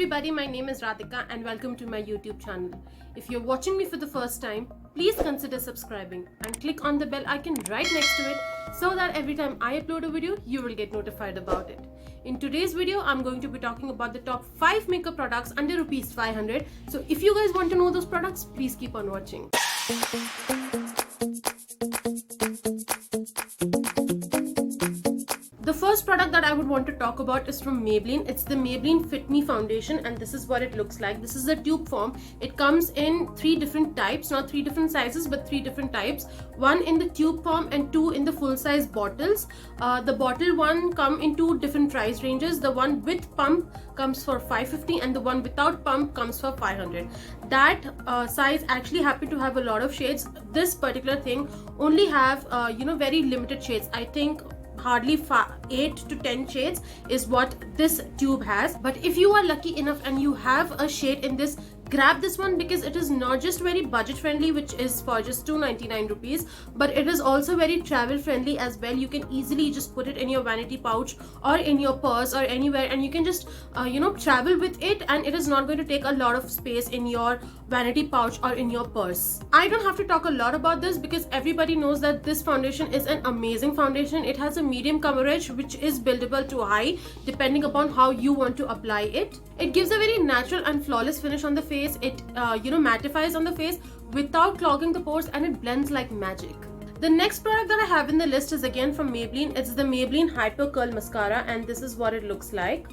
everybody, my name is Radhika and welcome to my YouTube channel. If you're watching me for the first time, please consider subscribing and click on the bell icon right next to it so that every time I upload a video, you will get notified about it. In today's video, I'm going to be talking about the top 5 makeup products under rupees 500. So if you guys want to know those products, please keep on watching. The first product that I would want to talk about is from Maybelline. It's the Maybelline Fit Me foundation and this is what it looks like. This is a tube form. It comes in 3 different types, not 3 different sizes but 3 different types. 1 in the tube form and 2 in the full size bottles. The bottle one come in 2 different price ranges. The one with pump comes for 550 and the one without pump comes for 500. That size actually happened to have a lot of shades. This particular thing only have very limited shades. I think hardly 8 to 10 shades is what this tube has. But if you are lucky enough and you have a shade in this, grab this one because it is not just very budget friendly, which is for just 299 rupees, but it is also very travel friendly as well. You can easily just put it in your vanity pouch or in your purse or anywhere and you can just travel with it, and it is not going to take a lot of space in your vanity pouch or in your purse. I don't have to talk a lot about this because everybody knows that this foundation is an amazing foundation. It has a medium coverage which is buildable to high depending upon how you want to apply it. It gives a very natural and flawless finish on the face. It mattifies on the face without clogging the pores, and it blends like magic. The next product that I have in the list is again from Maybelline. It's the Maybelline Hyper Curl Mascara and this is what it looks like.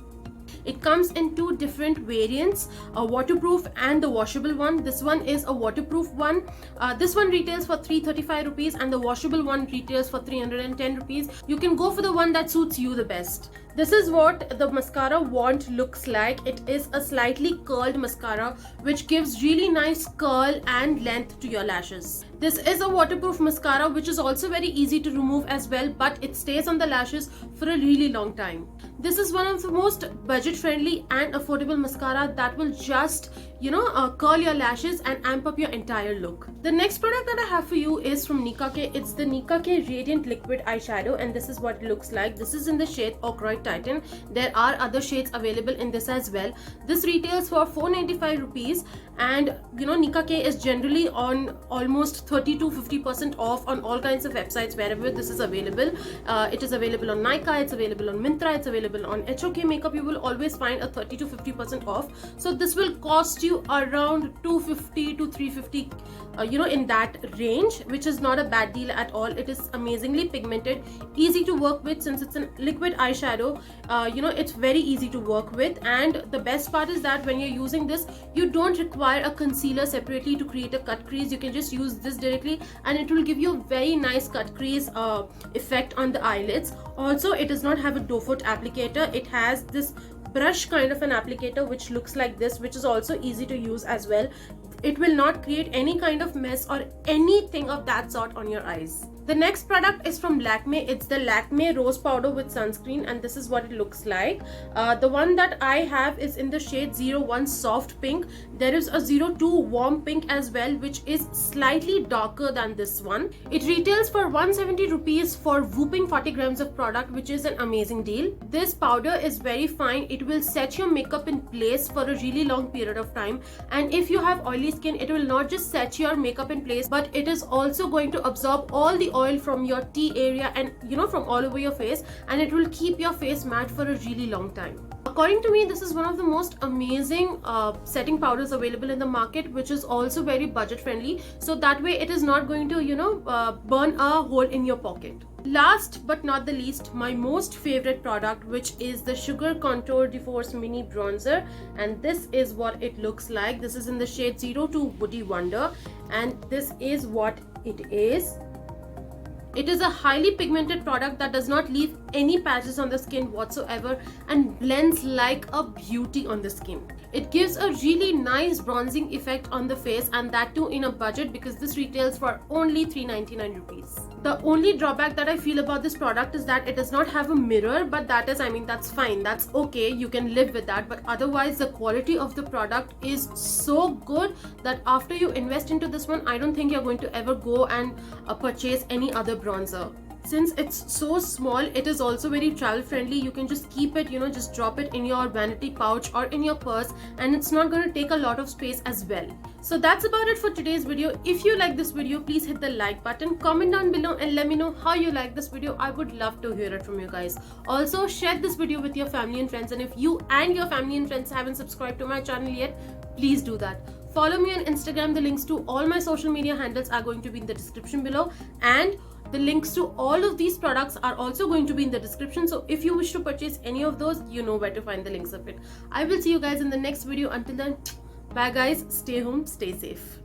It comes in 2 different variants, a waterproof and the washable one. This one is a waterproof one. This one retails for 335 rupees and the washable one retails for 310 rupees. You can go for the one that suits you the best. This is what the mascara wand looks like. It is a slightly curled mascara which gives really nice curl and length to your lashes. This is a waterproof mascara which is also very easy to remove as well, but it stays on the lashes for a really long time. This is one of the most budget friendly and affordable mascara that will just curl your lashes and amp up your entire look. The next product that I have for you is from Nicka K. It's the Nicka K Radiant Liquid Eyeshadow and this is what it looks like. This is in the shade Ochroid Titan. There are other shades available in this as well. This retails for 495 rupees and Nicka K is generally on almost 30 to 50% off on all kinds of websites wherever this is available. It is available on Nykaa, it's available on Myntra, it's available on HOK Makeup. You will always find a 30 to 50% off. So this will cost you around 250 to 350 in that range, which is not a bad deal at all. It is amazingly pigmented, easy to work with since it's a liquid eyeshadow. It's very easy to work with, and the best part is that when you're using this, you don't require a concealer separately to create a cut crease. You can just use this directly and it will give you a very nice cut crease effect on the eyelids. Also, it does not have a doe foot applicator. It has this brush kind of an applicator which looks like this, which is also easy to use as well. It will not create any kind of mess or anything of that sort on your eyes. The next product is from Lakme. It's the Lakme Rose Powder with Sunscreen and this is what it looks like. The one that I have is in the shade 01 Soft Pink. There is a 02 Warm Pink as well, which is slightly darker than this one. It retails for 170 rupees for whooping 40 grams of product, which is an amazing deal. This powder is very fine. It will set your makeup in place for a really long period of time, and if you have oily skin, it will not just set your makeup in place, but it is also going to absorb all the oil from your T area and from all over your face, and it will keep your face matte for a really long time. According to me, this is one of the most amazing setting powders available in the market, which is also very budget friendly, so that way it is not going to burn a hole in your pocket. Last but not the least, my most favorite product, which is the Sugar Contour de Force Mini Bronzer, and this is what it looks like. This is in the shade 02 Woody Wonder and this is what it is. It is a highly pigmented product that does not leave any patches on the skin whatsoever and blends like a beauty on the skin. It gives a really nice bronzing effect on the face, and that too in a budget because this retails for only 399 rupees. The only drawback that I feel about this product is that it does not have a mirror, but that's fine, that's okay, you can live with that. But otherwise the quality of the product is so good that after you invest into this one, I don't think you're going to ever go and purchase any other bronzer. since it's so small, it is also very travel friendly. You can just keep it, just drop it in your vanity pouch or in your purse, and it's not going to take a lot of space as well. So that's about it for today's video. If you like this video, please hit the like button, comment down below and let me know how you like this video. I would love to hear it from you guys. Also, share this video with your family and friends, and if you and your family and friends haven't subscribed to my channel yet, please do that. Follow me on Instagram. The links to all my social media handles are going to be in the description below, and the links to all of these products are also going to be in the description. So if you wish to purchase any of those, you know where to find the links of it. I will see you guys in the next video. Until then, bye guys, stay home, stay safe.